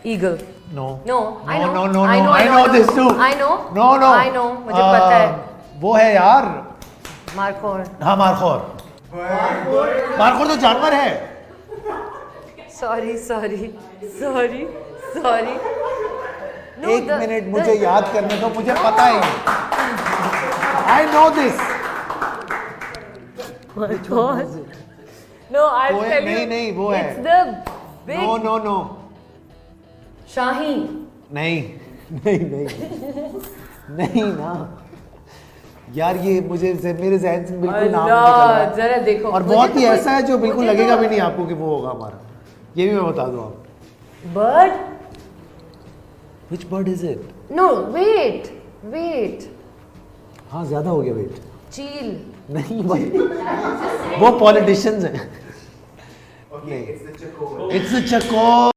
Eagle. No. No, I know. No. I know. I know this too. I know. No. I know. मुझे पता है. वो है यार. मार्कोर. हाँ मार्कोर. मार्कोर तो जानवर है. Sorry. No, एक मिनट मुझे याद करने दो, मुझे पता है. I know this. Markour. No, I'll tell you. नहीं वो है. It's the big. No. Shahin. नहीं ना यार, ये मुझे मेरे ज़हन से बिल्कुल नाम निकल रहा है. जरा देखो. और बहुत ही ऐसा है जो बिल्कुल लगेगा भी नहीं आपको कि वो होगा हमारा. ये भी मैं बता दूं आप. Bird. Which bird is it? No, wait. हाँ ज़्यादा हो गया वेट. Cheel. नहीं भाई, वो पॉलिटिशियंस हैं. Okay, it's the chakor. It's the चकोर.